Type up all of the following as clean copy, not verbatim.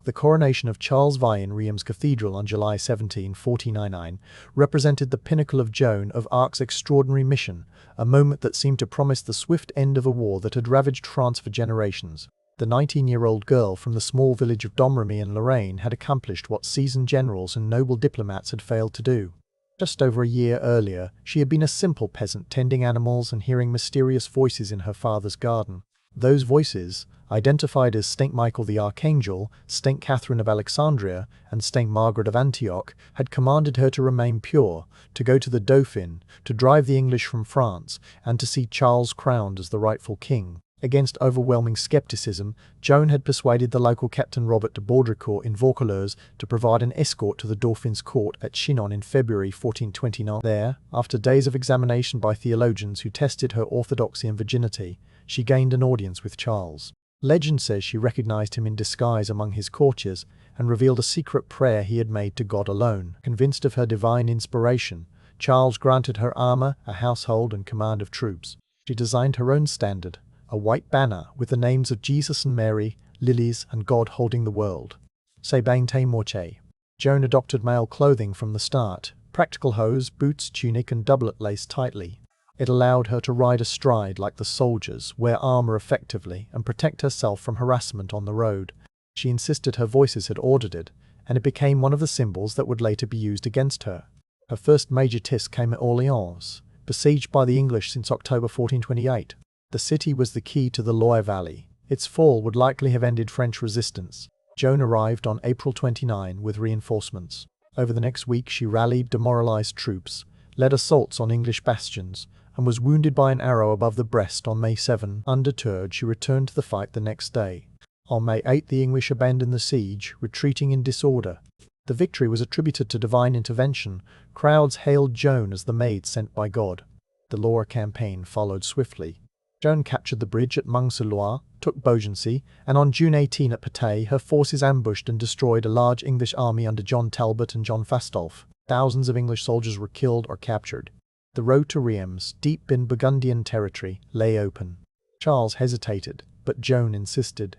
The coronation of Charles VI in Reims Cathedral on July 17, 1499, represented the pinnacle of Joan of Arc's extraordinary mission, a moment that seemed to promise the swift end of a war that had ravaged France for generations. The 19-year-old girl from the small village of Domremy in Lorraine had accomplished what seasoned generals and noble diplomats had failed to do. Just over a year earlier, she had been a simple peasant tending animals and hearing mysterious voices in her father's garden. Those voices, identified as Saint Michael the Archangel, Saint Catherine of Alexandria, and Saint Margaret of Antioch, had commanded her to remain pure, to go to the Dauphin, to drive the English from France, and to see Charles crowned as the rightful king. Against overwhelming skepticism, Joan had persuaded the local Captain Robert de Baudricourt in Vaucouleurs to provide an escort to the Dauphin's court at Chinon in February 1429. There, after days of examination by theologians who tested her orthodoxy and virginity, she gained an audience with Charles. Legend says she recognized him in disguise among his courtiers and revealed a secret prayer he had made to God alone. Convinced of her divine inspiration, Charles granted her armor, a household, and command of troops. She designed her own standard, a white banner with the names of Jesus and Mary, lilies, and God holding the world. Se bainte morche. Joan adopted male clothing from the start, practical hose, boots, tunic, and doublet laced tightly. It allowed her to ride astride like the soldiers, wear armor effectively, and protect herself from harassment on the road. She insisted her voices had ordered it, and it became one of the symbols that would later be used against her. Her first major test came at Orléans, besieged by the English since October 1428. The city was the key to the Loire Valley. Its fall would likely have ended French resistance. Joan arrived on April 29 with reinforcements. Over the next week she rallied demoralized troops, led assaults on English bastions, and was wounded by an arrow above the breast on May 7. Undeterred, she returned to the fight the next day. On May 8 the English abandoned the siege, retreating in disorder. The victory was attributed to divine intervention. Crowds hailed Joan as the maid sent by God. The Loire campaign followed swiftly. Joan captured the bridge at Meung-sur-Loire, took Beaugency, and on June 18 at Patay her forces ambushed and destroyed a large English army under John Talbot and John Fastolfe. Thousands of English soldiers were killed or captured. The road to Reims, deep in Burgundian territory, lay open. Charles hesitated, but Joan insisted.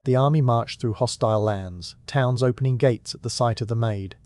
The army marched through hostile lands, towns opening gates at the sight of the Maid.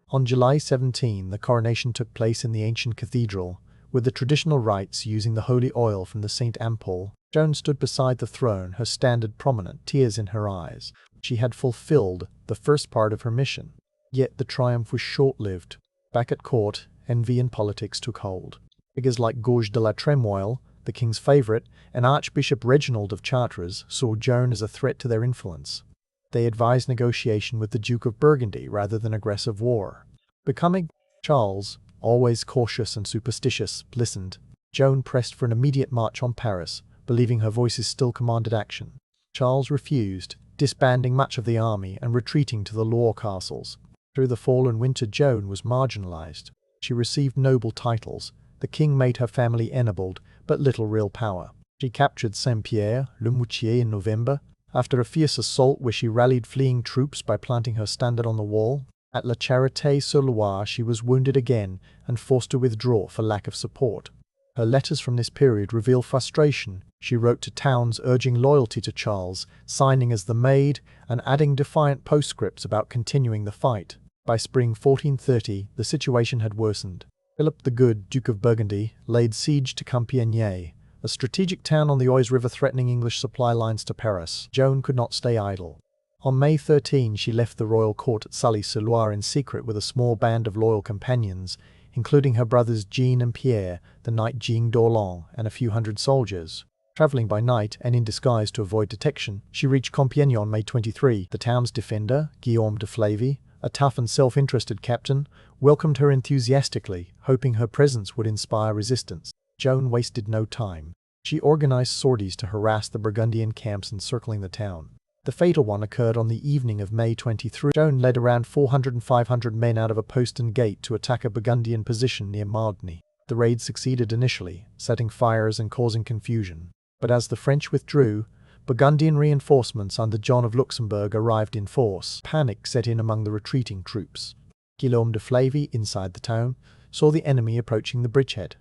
On July 17 the coronation took place in the ancient cathedral, with the traditional rites using the holy oil from the Saint Ampoule. Joan stood beside the throne, her standard prominent, tears in her eyes. She had fulfilled the first part of her mission. Yet the triumph was short-lived. Back at court, envy and politics took hold. Figures like Gorges de la Trémoille, the king's favourite, and Archbishop Reginald of Chartres saw Joan as a threat to their influence. They advised negotiation with the Duke of Burgundy rather than aggressive war. Becoming Charles, always cautious and superstitious, listened. Joan pressed for an immediate march on Paris, believing her voices still commanded action. Charles refused, disbanding much of the army and retreating to the Loire castles. Through the fall and winter Joan was marginalized. She received noble titles. The king made her family ennobled, but little real power. She captured Saint-Pierre, Le Moutier in November, after a fierce assault where she rallied fleeing troops by planting her standard on the wall. At La Charité-sur-Loire she was wounded again and forced to withdraw for lack of support. Her letters from this period reveal frustration. She wrote to towns urging loyalty to Charles, signing as the Maid, and adding defiant postscripts about continuing the fight. By spring 1430 the situation had worsened. Philip the Good, Duke of Burgundy, laid siege to Compiègne, a strategic town on the Oise River threatening English supply lines to Paris. Joan could not stay idle. On May 13 she left the royal court at Sully-sur-Loire in secret with a small band of loyal companions, including her brothers Jean and Pierre, the knight Jean d'Orléans, and a few hundred soldiers. Travelling by night and in disguise to avoid detection, she reached Compiègne on May 23. The town's defender, Guillaume de Flavy, a tough and self-interested captain, welcomed her enthusiastically, hoping her presence would inspire resistance. Joan wasted no time. She organized sorties to harass the Burgundian camps encircling the town. The fatal one occurred on the evening of May 23. Joan led around 400 and 500 men out of a postern gate to attack a Burgundian position near Margny. The raid succeeded initially, setting fires and causing confusion. But as the French withdrew, Burgundian reinforcements under John of Luxembourg arrived in force. Panic set in among the retreating troops. Guillaume de Flavy, inside the town, saw the enemy approaching the bridgehead.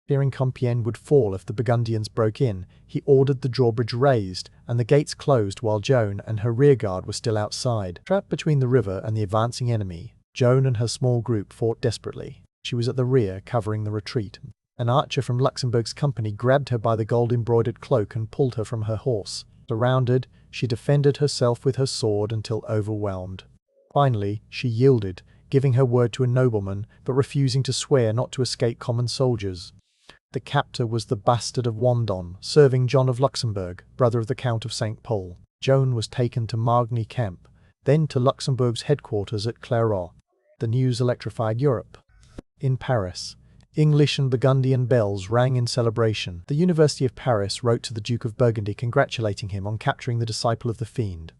Fearing Compiègne would fall if the Burgundians broke in, he ordered the drawbridge raised and the gates closed while Joan and her rearguard were still outside. Trapped between the river and the advancing enemy, Joan and her small group fought desperately. She was at the rear, covering the retreat. An archer from Luxembourg's company grabbed her by the gold-embroidered cloak and pulled her from her horse. Surrounded, she defended herself with her sword until overwhelmed. Finally, she yielded, giving her word to a nobleman, but refusing to swear not to escape common soldiers. The captor was the bastard of Wandon, serving John of Luxembourg, brother of the Count of St. Pol. Joan was taken to Margny camp, then to Luxembourg's headquarters at Claireau. The news electrified Europe. In Paris, English and Burgundian bells rang in celebration. The University of Paris wrote to the Duke of Burgundy congratulating him on capturing the disciple of the fiend.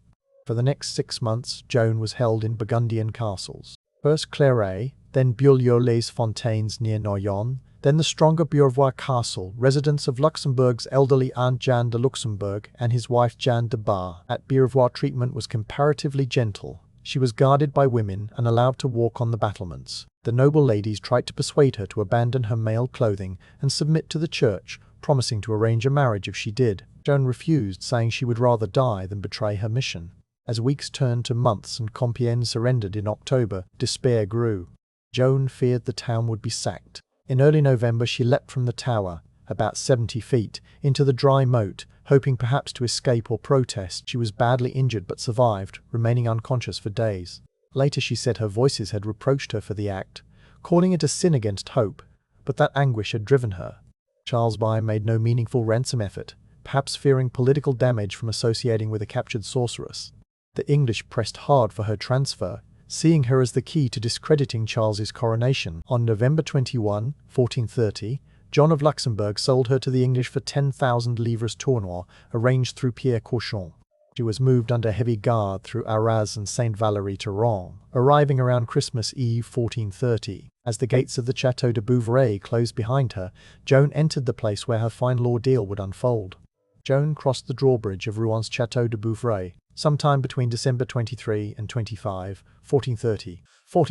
For the next 6 months, Joan was held in Burgundian castles. First Claireau, then Beaulieu-les-Fontaines near Noyon, then the stronger Bourgeois castle, residence of Luxembourg's elderly aunt Jeanne de Luxembourg and his wife Jeanne de Bar. At Bourgeois treatment was comparatively gentle. She was guarded by women and allowed to walk on the battlements. The noble ladies tried to persuade her to abandon her male clothing and submit to the church, promising to arrange a marriage if she did. Joan refused, saying she would rather die than betray her mission. As weeks turned to months and Compiègne surrendered in October, despair grew. Joan feared the town would be sacked. In early November she leapt from the tower, about 70 feet, into the dry moat, hoping perhaps to escape or protest. She was badly injured but survived, remaining unconscious for days. Later she said her voices had reproached her for the act, calling it a sin against hope, but that anguish had driven her. Charles By made no meaningful ransom effort, perhaps fearing political damage from associating with a captured sorceress. The English pressed hard for her transfer, seeing her as the key to discrediting Charles's coronation. On November 21, 1430, John of Luxembourg sold her to the English for 10,000 livres tournois, arranged through Pierre Cochon. She was moved under heavy guard through Arras and Saint Valery to Rouen, arriving around Christmas Eve 1430. As the gates of the Château de Bouvray closed behind her, Joan entered the place where her final ordeal would unfold. Joan crossed the drawbridge of Rouen's Château de Bouvray, sometime between December 23 and 25, 1430.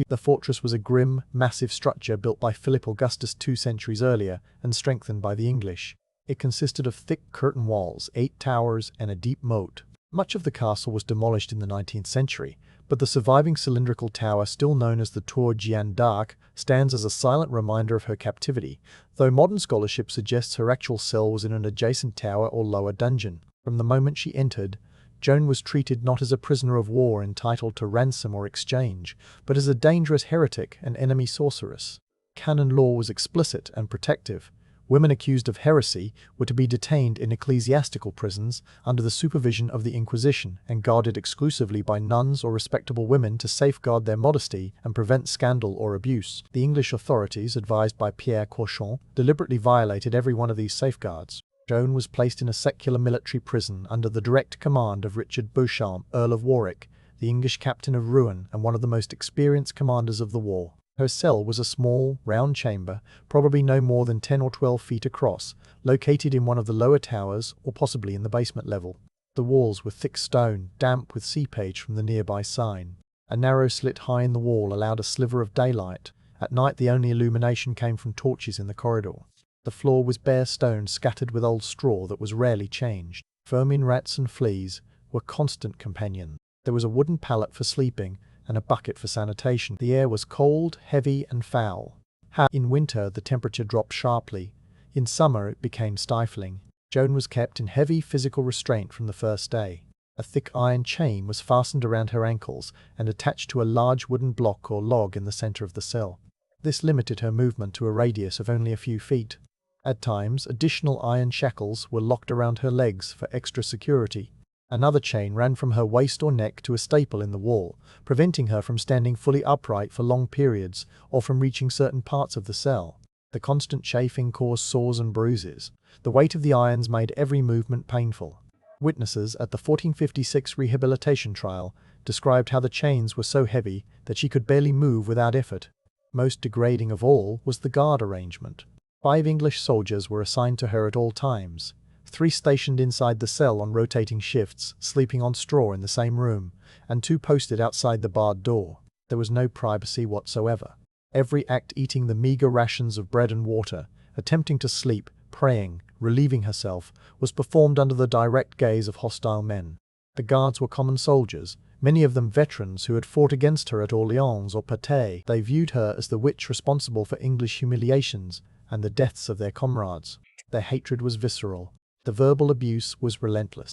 The fortress was a grim, massive structure built by Philip Augustus 2 centuries earlier and strengthened by the English. It consisted of thick curtain walls, 8 towers, and a deep moat. Much of the castle was demolished in the 19th century, but the surviving cylindrical tower, still known as the Tour Jeanne d'Arc, stands as a silent reminder of her captivity, though modern scholarship suggests her actual cell was in an adjacent tower or lower dungeon. From the moment she entered, Joan was treated not as a prisoner of war entitled to ransom or exchange, but as a dangerous heretic and enemy sorceress. Canon law was explicit and protective. Women accused of heresy were to be detained in ecclesiastical prisons under the supervision of the Inquisition and guarded exclusively by nuns or respectable women to safeguard their modesty and prevent scandal or abuse. The English authorities, advised by Pierre Cochon, deliberately violated every one of these safeguards. Joan was placed in a secular military prison under the direct command of Richard Beauchamp, Earl of Warwick, the English captain of Rouen and one of the most experienced commanders of the war. Her cell was a small, round chamber, probably no more than 10 or 12 feet across, located in one of the lower towers or possibly in the basement level. The walls were thick stone, damp with seepage from the nearby Seine. A narrow slit high in the wall allowed a sliver of daylight. At night the only illumination came from torches in the corridor. The floor was bare stone scattered with old straw that was rarely changed. Vermin, rats and fleas were constant companions. There was a wooden pallet for sleeping and a bucket for sanitation. The air was cold, heavy and foul. In winter the temperature dropped sharply. In summer it became stifling. Joan was kept in heavy physical restraint from the first day. A thick iron chain was fastened around her ankles and attached to a large wooden block or log in the center of the cell. This limited her movement to a radius of only a few feet. At times, additional iron shackles were locked around her legs for extra security. Another chain ran from her waist or neck to a staple in the wall, preventing her from standing fully upright for long periods or from reaching certain parts of the cell. The constant chafing caused sores and bruises. The weight of the irons made every movement painful. Witnesses at the 1456 rehabilitation trial described how the chains were so heavy that she could barely move without effort. Most degrading of all was the guard arrangement. 5 English soldiers were assigned to her at all times. 3 stationed inside the cell on rotating shifts, sleeping on straw in the same room, and 2 posted outside the barred door. There was no privacy whatsoever. Every act eating the meager rations of bread and water, attempting to sleep, praying, relieving herself, was performed under the direct gaze of hostile men. The guards were common soldiers, many of them veterans who had fought against her at Orleans or Patay. They viewed her as the witch responsible for English humiliations and the deaths of their comrades. Their hatred was visceral. The verbal abuse was relentless.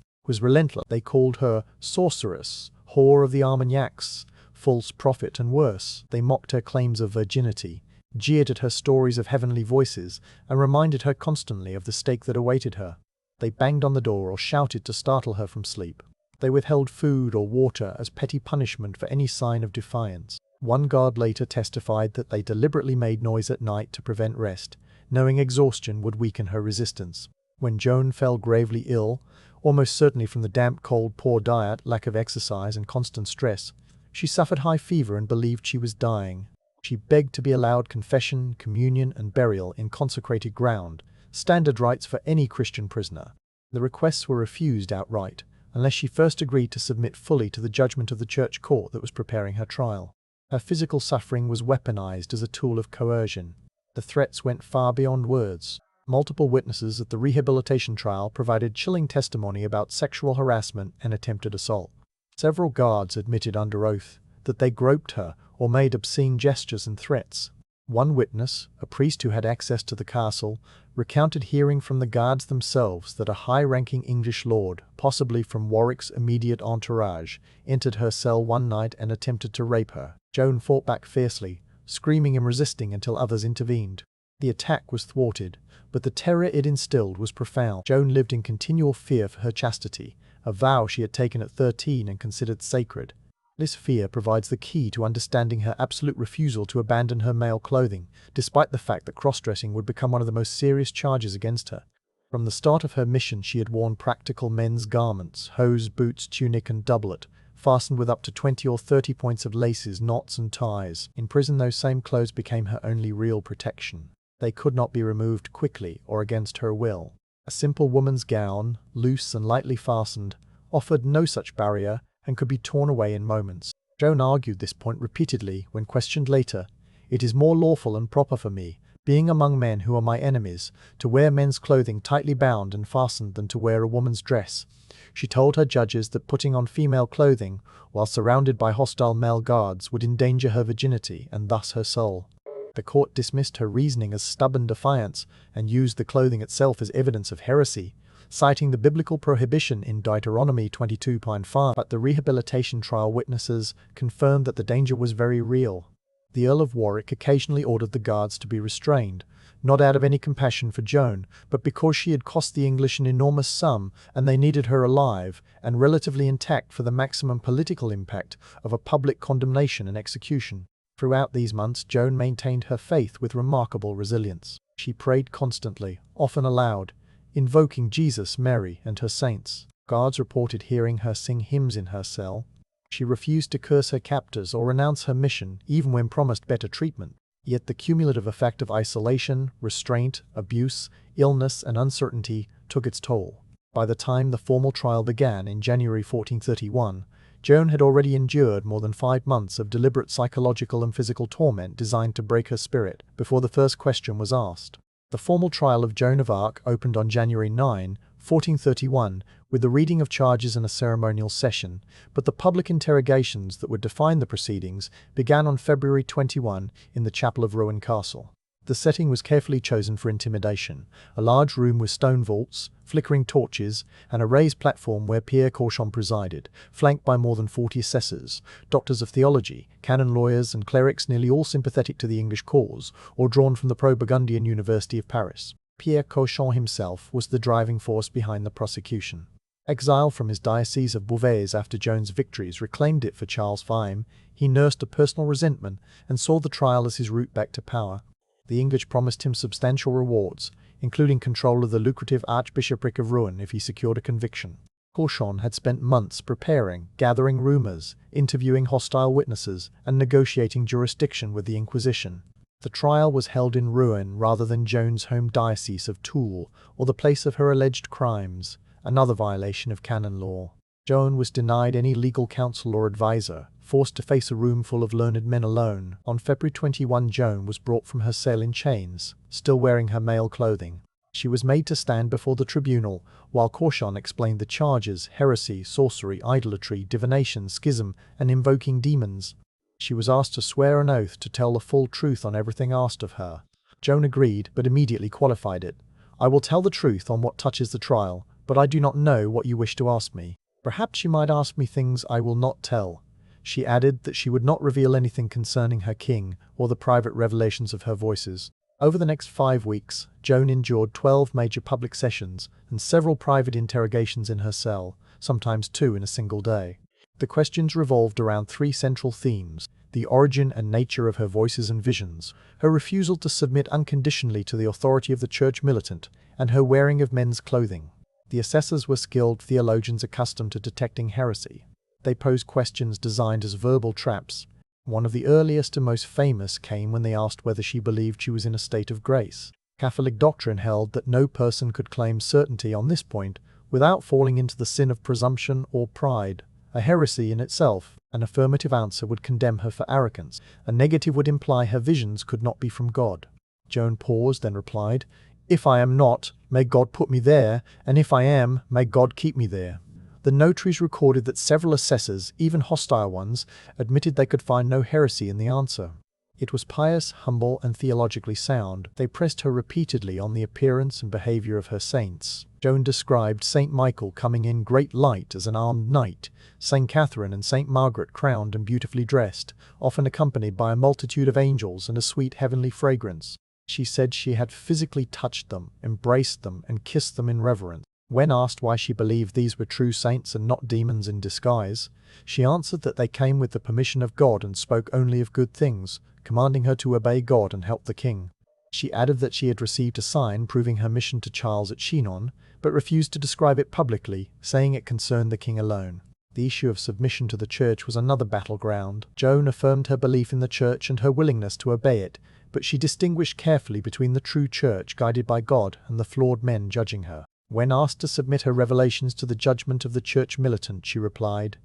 They called her sorceress, whore of the Armagnacs, false prophet, and worse. They mocked her claims of virginity, jeered at her stories of heavenly voices, and reminded her constantly of the stake that awaited her. They banged on the door or shouted to startle her from sleep. They withheld food or water as petty punishment for any sign of defiance. One guard later testified that they deliberately made noise at night to prevent rest, knowing exhaustion would weaken her resistance. When Joan fell gravely ill, almost certainly from the damp, cold, poor diet, lack of exercise, and constant stress, she suffered high fever and believed she was dying. She begged to be allowed confession, communion, and burial in consecrated ground, standard rites for any Christian prisoner. The requests were refused outright, unless she first agreed to submit fully to the judgment of the church court that was preparing her trial. Her physical suffering was weaponized as a tool of coercion. The threats went far beyond words. Multiple witnesses at the rehabilitation trial provided chilling testimony about sexual harassment and attempted assault. Several guards admitted under oath that they groped her or made obscene gestures and threats. One witness, a priest who had access to the castle, recounted hearing from the guards themselves that a high-ranking English lord, possibly from Warwick's immediate entourage, entered her cell one night and attempted to rape her. Joan fought back fiercely, screaming and resisting until others intervened. The attack was thwarted, but the terror it instilled was profound. Joan lived in continual fear for her chastity, a vow she had taken at 13 and considered sacred. This fear provides the key to understanding her absolute refusal to abandon her male clothing, despite the fact that cross-dressing would become one of the most serious charges against her. From the start of her mission she had worn practical men's garments, hose, boots, tunic and doublet, fastened with up to 20 or 30 points of laces, knots and ties. In prison those same clothes became her only real protection. They could not be removed quickly or against her will. A simple woman's gown, loose and lightly fastened, offered no such barrier and could be torn away in moments. Joan argued this point repeatedly when questioned later. "It is more lawful and proper for me, being among men who are my enemies, to wear men's clothing tightly bound and fastened than to wear a woman's dress." She told her judges that putting on female clothing, while surrounded by hostile male guards, would endanger her virginity and thus her soul. The court dismissed her reasoning as stubborn defiance and used the clothing itself as evidence of heresy, citing the biblical prohibition in Deuteronomy 22.5. But the rehabilitation trial witnesses confirmed that the danger was very real. The Earl of Warwick occasionally ordered the guards to be restrained, not out of any compassion for Joan, but because she had cost the English an enormous sum and they needed her alive and relatively intact for the maximum political impact of a public condemnation and execution. Throughout these months, Joan maintained her faith with remarkable resilience. She prayed constantly, often aloud, invoking Jesus, Mary, and her saints. Guards reported hearing her sing hymns in her cell. She refused to curse her captors or renounce her mission, even when promised better treatment. Yet the cumulative effect of isolation, restraint, abuse, illness, and uncertainty took its toll. By the time the formal trial began in January 1431, Joan had already endured more than 5 months of deliberate psychological and physical torment designed to break her spirit before the first question was asked. The formal trial of Joan of Arc opened on January 9, 1431, with the reading of charges and a ceremonial session, but the public interrogations that would define the proceedings began on February 21 in the chapel of Rouen Castle. The setting was carefully chosen for intimidation, a large room with stone vaults, flickering torches, and a raised platform where Pierre Cauchon presided, flanked by more than 40 assessors, doctors of theology, canon lawyers, and clerics nearly all sympathetic to the English cause, or drawn from the pro-Burgundian University of Paris. Pierre Cauchon himself was the driving force behind the prosecution. Exiled from his diocese of Beauvais after Joan's victories reclaimed it for Charles V, he nursed a personal resentment and saw the trial as his route back to power. The English promised him substantial rewards, including control of the lucrative archbishopric of Rouen if he secured a conviction. Cauchon had spent months preparing, gathering rumors, interviewing hostile witnesses, and negotiating jurisdiction with the Inquisition. The trial was held in Rouen rather than Joan's home diocese of Toul, or the place of her alleged crimes, another violation of canon law. Joan was denied any legal counsel or advisor, forced to face a room full of learned men alone. On February 21, Joan was brought from her cell in chains, still wearing her male clothing. She was made to stand before the tribunal, while Cauchon explained the charges: heresy, sorcery, idolatry, divination, schism, and invoking demons. She was asked to swear an oath to tell the full truth on everything asked of her. Joan agreed, but immediately qualified it. "I will tell the truth on what touches the trial, but I do not know what you wish to ask me. Perhaps you might ask me things I will not tell." She added that she would not reveal anything concerning her king or the private revelations of her voices. Over the next 5 weeks, Joan endured 12 major public sessions and several private interrogations in her cell, sometimes 2 in a single day. The questions revolved around 3 central themes: the origin and nature of her voices and visions, her refusal to submit unconditionally to the authority of the church militant, and her wearing of men's clothing. The assessors were skilled theologians accustomed to detecting heresy. They posed questions designed as verbal traps. One of the earliest and most famous came when they asked whether she believed she was in a state of grace. Catholic doctrine held that no person could claim certainty on this point without falling into the sin of presumption or pride, a heresy in itself. An affirmative answer would condemn her for arrogance. A negative would imply her visions could not be from God. Joan paused, then replied, "If I am not, may God put me there, and if I am, may God keep me there." The notaries recorded that several assessors, even hostile ones, admitted they could find no heresy in the answer. It was pious, humble, and theologically sound. They pressed her repeatedly on the appearance and behavior of her saints. Joan described Saint Michael coming in great light as an armed knight, Saint Catherine and Saint Margaret crowned and beautifully dressed, often accompanied by a multitude of angels and a sweet heavenly fragrance. She said she had physically touched them, embraced them, and kissed them in reverence. When asked why she believed these were true saints and not demons in disguise, she answered that they came with the permission of God and spoke only of good things, commanding her to obey God and help the king. She added that she had received a sign proving her mission to Charles at Chinon, but refused to describe it publicly, saying it concerned the king alone. The issue of submission to the church was another battleground. Joan affirmed her belief in the church and her willingness to obey it, but she distinguished carefully between the true church guided by God and the flawed men judging her. When asked to submit her revelations to the judgment of the church militant, she replied,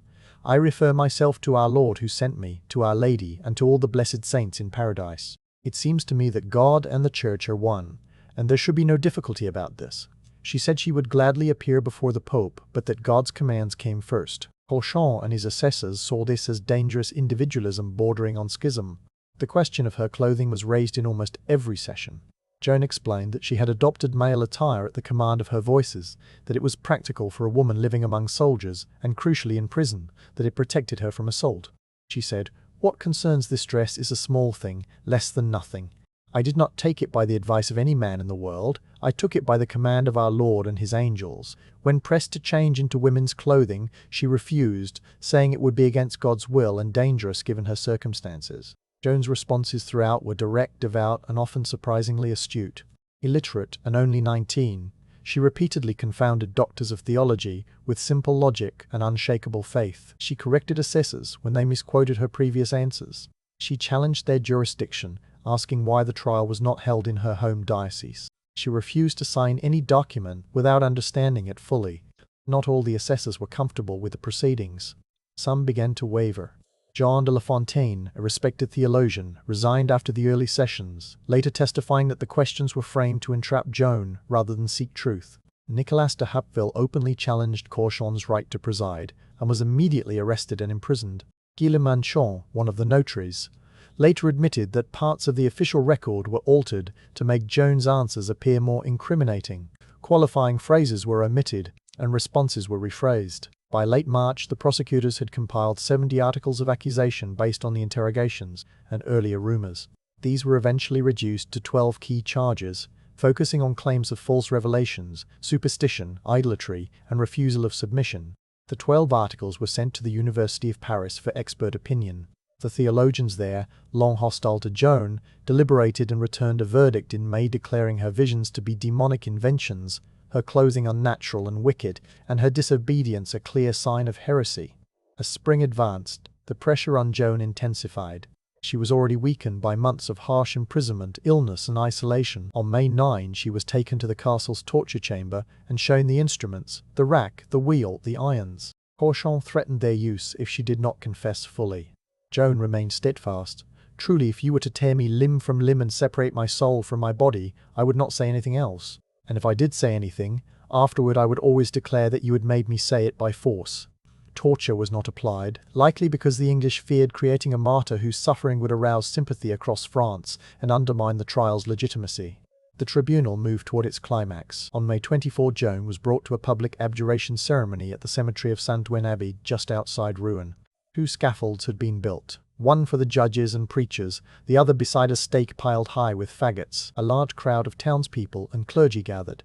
"I refer myself to our Lord who sent me, to Our Lady, and to all the blessed saints in paradise. It seems to me that God and the church are one, and there should be no difficulty about this." She said she would gladly appear before the Pope, but that God's commands came first. Cauchon and his assessors saw this as dangerous individualism bordering on schism. The question of her clothing was raised in almost every session. Joan explained that she had adopted male attire at the command of her voices, that it was practical for a woman living among soldiers, and crucially in prison, that it protected her from assault. She said, "What concerns this dress is a small thing, less than nothing. I did not take it by the advice of any man in the world, I took it by the command of our Lord and his angels." When pressed to change into women's clothing, she refused, saying it would be against God's will and dangerous given her circumstances. Joan's responses throughout were direct, devout, and often surprisingly astute. Illiterate and only 19, she repeatedly confounded doctors of theology with simple logic and unshakable faith. She corrected assessors when they misquoted her previous answers. She challenged their jurisdiction, asking why the trial was not held in her home diocese. She refused to sign any document without understanding it fully. Not all the assessors were comfortable with the proceedings. Some began to waver. Jean de La Fontaine, a respected theologian, resigned after the early sessions, later testifying that the questions were framed to entrap Joan rather than seek truth. Nicolas de Happeville openly challenged Cauchon's right to preside, and was immediately arrested and imprisoned. Guy Le Manchon, one of the notaries, later admitted that parts of the official record were altered to make Joan's answers appear more incriminating. Qualifying phrases were omitted, and responses were rephrased. By late March, the prosecutors had compiled 70 articles of accusation based on the interrogations and earlier rumors. These were eventually reduced to 12 key charges, focusing on claims of false revelations, superstition, idolatry, and refusal of submission. The 12 articles were sent to the University of Paris for expert opinion. The theologians there, long hostile to Joan, deliberated and returned a verdict in May declaring her visions to be demonic inventions, her clothing unnatural and wicked, and her disobedience a clear sign of heresy. As spring advanced, the pressure on Joan intensified. She was already weakened by months of harsh imprisonment, illness, and isolation. On May 9, she was taken to the castle's torture chamber and shown the instruments, the rack, the wheel, the irons. Cauchon threatened their use if she did not confess fully. Joan remained steadfast. "Truly, if you were to tear me limb from limb and separate my soul from my body, I would not say anything else. And if I did say anything, afterward I would always declare that you had made me say it by force." Torture was not applied, likely because the English feared creating a martyr whose suffering would arouse sympathy across France and undermine the trial's legitimacy. The tribunal moved toward its climax. On May 24, Joan was brought to a public abjuration ceremony at the cemetery of Saint Joan Abbey just outside Rouen. 2 scaffolds had been built, one for the judges and preachers, the other beside a stake piled high with faggots. A large crowd of townspeople and clergy gathered.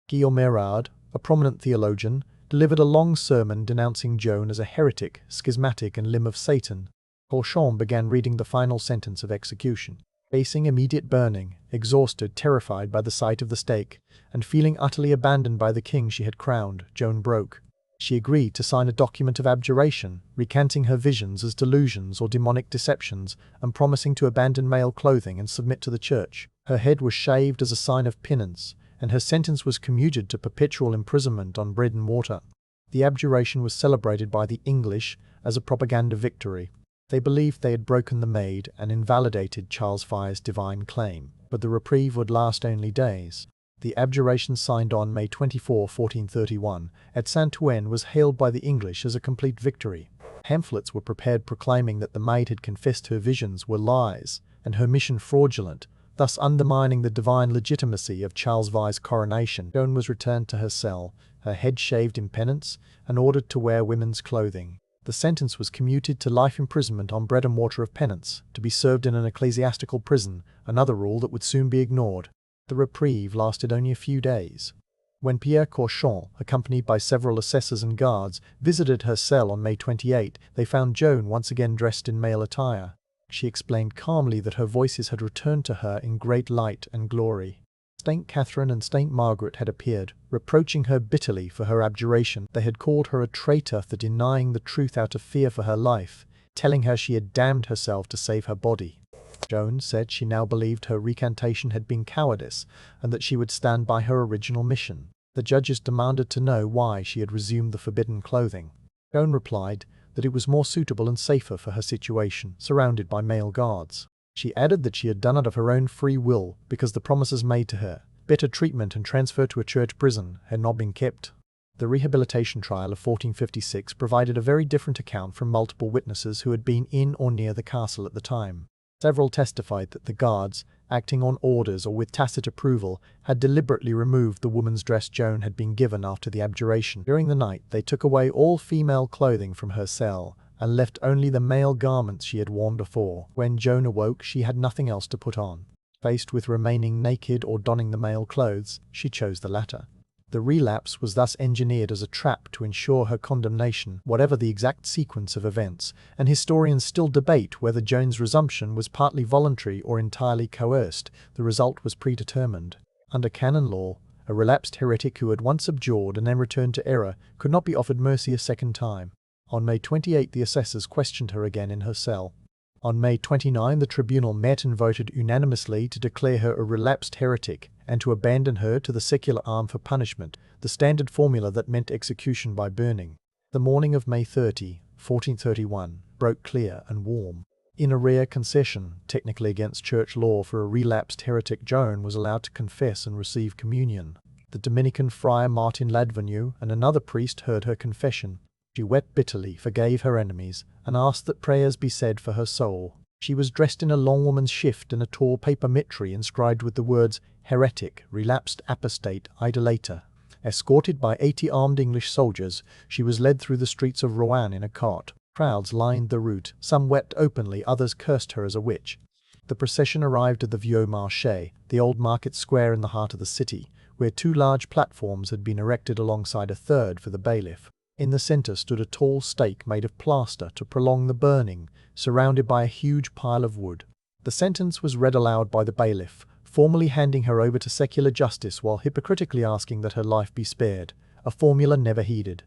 Guillaume Erard, a prominent theologian, delivered a long sermon denouncing Joan as a heretic, schismatic and limb of Satan. Cauchon began reading the final sentence of execution. Facing immediate burning, exhausted, terrified by the sight of the stake, and feeling utterly abandoned by the king she had crowned, Joan broke. She agreed to sign a document of abjuration, recanting her visions as delusions or demonic deceptions, and promising to abandon male clothing and submit to the church. Her head was shaved as a sign of penance, and her sentence was commuted to perpetual imprisonment on bread and water. The abjuration was celebrated by the English as a propaganda victory. They believed they had broken the Maid and invalidated Charles V's divine claim, but the reprieve would last only days. The abjuration signed on May 24, 1431, at Saint-Ouen was hailed by the English as a complete victory. Pamphlets were prepared proclaiming that the Maid had confessed her visions were lies and her mission fraudulent, thus undermining the divine legitimacy of Charles V's coronation. Joan was returned to her cell, her head shaved in penance, and ordered to wear women's clothing. The sentence was commuted to life imprisonment on bread and water of penance, to be served in an ecclesiastical prison, another rule that would soon be ignored. The reprieve lasted only a few days. When Pierre Cauchon, accompanied by several assessors and guards, visited her cell on May 28, they found Joan once again dressed in male attire. She explained calmly that her voices had returned to her in great light and glory. Saint Catherine and Saint Margaret had appeared, reproaching her bitterly for her abjuration. They had called her a traitor for denying the truth out of fear for her life, telling her she had damned herself to save her body. Joan said she now believed her recantation had been cowardice, and that she would stand by her original mission. The judges demanded to know why she had resumed the forbidden clothing. Joan replied that it was more suitable and safer for her situation, surrounded by male guards. She added that she had done it of her own free will because the promises made to her, better treatment and transfer to a church prison, had not been kept. The rehabilitation trial of 1456 provided a very different account from multiple witnesses who had been in or near the castle at the time. Several testified that the guards, acting on orders or with tacit approval, had deliberately removed the woman's dress Joan had been given after the abjuration. During the night, they took away all female clothing from her cell, and left only the male garments she had worn before. When Joan awoke, she had nothing else to put on. Faced with remaining naked or donning the male clothes, she chose the latter. The relapse was thus engineered as a trap to ensure her condemnation, whatever the exact sequence of events, and historians still debate whether Joan's resumption was partly voluntary or entirely coerced. The result was predetermined. Under canon law, a relapsed heretic who had once abjured and then returned to error could not be offered mercy a second time. On May 28, the assessors questioned her again in her cell. On May 29, the tribunal met and voted unanimously to declare her a relapsed heretic and to abandon her to the secular arm for punishment, the standard formula that meant execution by burning. The morning of May 30, 1431, broke clear and warm. In a rare concession, technically against church law for a relapsed heretic, Joan was allowed to confess and receive communion. The Dominican friar Martin Ladvenu and another priest heard her confession. She wept bitterly, forgave her enemies, and asked that prayers be said for her soul. She was dressed in a long woman's shift and a tall paper mitre inscribed with the words heretic, relapsed apostate, idolater. Escorted by 80 armed English soldiers, she was led through the streets of Rouen in a cart. Crowds lined the route. Some wept openly, others cursed her as a witch. The procession arrived at the Vieux Marché, the old market square in the heart of the city, where 2 large platforms had been erected alongside a third for the bailiff. In the centre stood a tall stake made of plaster to prolong the burning, surrounded by a huge pile of wood. The sentence was read aloud by the bailiff, formally handing her over to secular justice while hypocritically asking that her life be spared, a formula never heeded.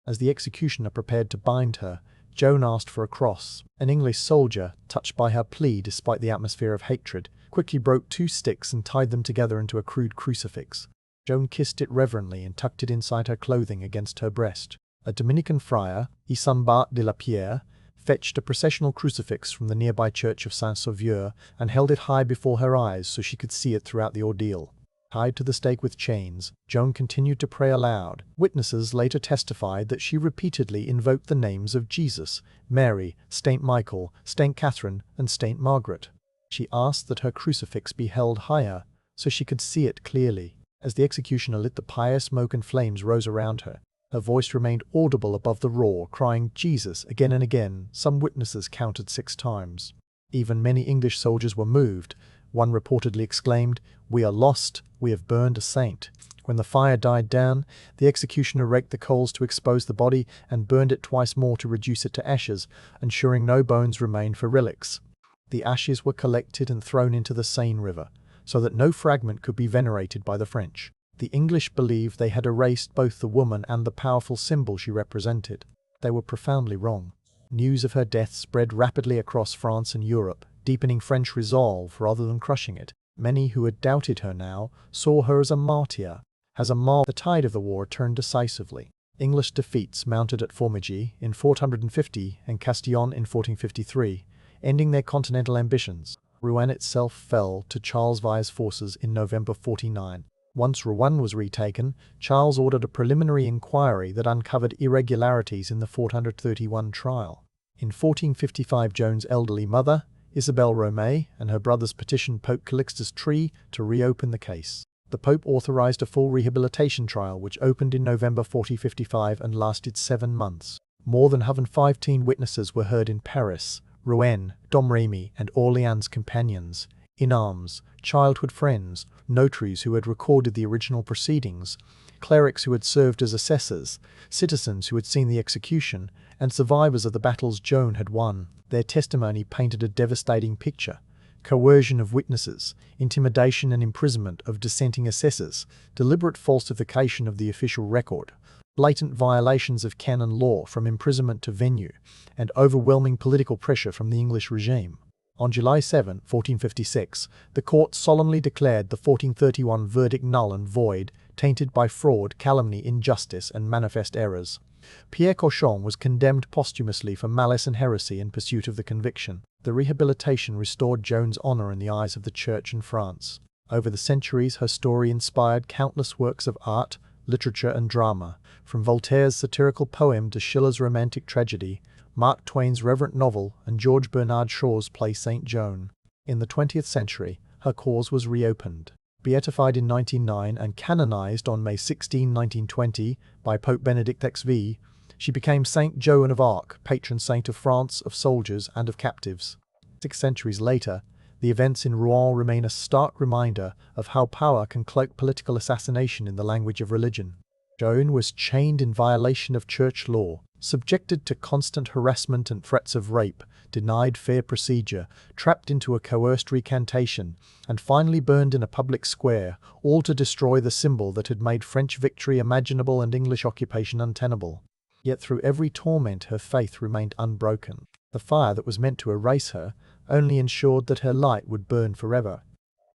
As the executioner prepared to bind her, Joan asked for a cross. An English soldier, touched by her plea despite the atmosphere of hatred, quickly broke 2 sticks and tied them together into a crude crucifix. Joan kissed it reverently and tucked it inside her clothing against her breast. A Dominican friar, Isambard de la Pierre, fetched a processional crucifix from the nearby church of Saint-Sauveur and held it high before her eyes so she could see it throughout the ordeal. Tied to the stake with chains, Joan continued to pray aloud. Witnesses later testified that she repeatedly invoked the names of Jesus, Mary, Saint Michael, Saint Catherine, and Saint Margaret. She asked that her crucifix be held higher so she could see it clearly. As the executioner lit the pious smoke and flames rose around her, her voice remained audible above the roar, crying Jesus again and again. Some witnesses counted 6 times. Even many English soldiers were moved. One reportedly exclaimed, "We are lost, we have burned a saint." When the fire died down, the executioner raked the coals to expose the body and burned it twice more to reduce it to ashes, ensuring no bones remained for relics. The ashes were collected and thrown into the Seine River, so that no fragment could be venerated by the French. The English believed they had erased both the woman and the powerful symbol she represented. They were profoundly wrong. News of her death spread rapidly across France and Europe, deepening French resolve rather than crushing it. Many who had doubted her now saw her as a martyr. The tide of the war turned decisively. English defeats mounted at Formigny in 1450 and Castillon in 1453, ending their continental ambitions. Rouen itself fell to Charles Vill's forces in November 49. Once Rouen was retaken, Charles ordered a preliminary inquiry that uncovered irregularities in the 1431 trial. In 1455, Joan's elderly mother, Isabelle Romay, and her brothers petitioned Pope Calixtus III to reopen the case. The Pope authorized a full rehabilitation trial which opened in November 1455 and lasted 7 months. More than 115 witnesses were heard in Paris, Rouen, Domremy, and Orleans' companions, in arms, childhood friends, notaries who had recorded the original proceedings, clerics who had served as assessors, citizens who had seen the execution, and survivors of the battles Joan had won. Their testimony painted a devastating picture: coercion of witnesses, intimidation and imprisonment of dissenting assessors, deliberate falsification of the official record, blatant violations of canon law from imprisonment to venue, and overwhelming political pressure from the English regime. On July 7, 1456, the court solemnly declared the 1431 verdict null and void, tainted by fraud, calumny, injustice, and manifest errors. Pierre Cauchon was condemned posthumously for malice and heresy in pursuit of the conviction. The rehabilitation restored Joan's honor in the eyes of the Church and France. Over the centuries, her story inspired countless works of art, literature, and drama, from Voltaire's satirical poem to Schiller's romantic tragedy, Mark Twain's reverent novel, and George Bernard Shaw's play Saint Joan. In the 20th century, her cause was reopened. Beatified in 1909 and canonized on May 16, 1920 by Pope Benedict XVI, she became Saint Joan of Arc, patron saint of France, of soldiers, and of captives. 6 centuries later, the events in Rouen remain a stark reminder of how power can cloak political assassination in the language of religion. Joan was chained in violation of church law, subjected to constant harassment and threats of rape, denied fair procedure, trapped into a coerced recantation, and finally burned in a public square, all to destroy the symbol that had made French victory imaginable and English occupation untenable. Yet through every torment her faith remained unbroken. The fire that was meant to erase her only ensured that her light would burn forever.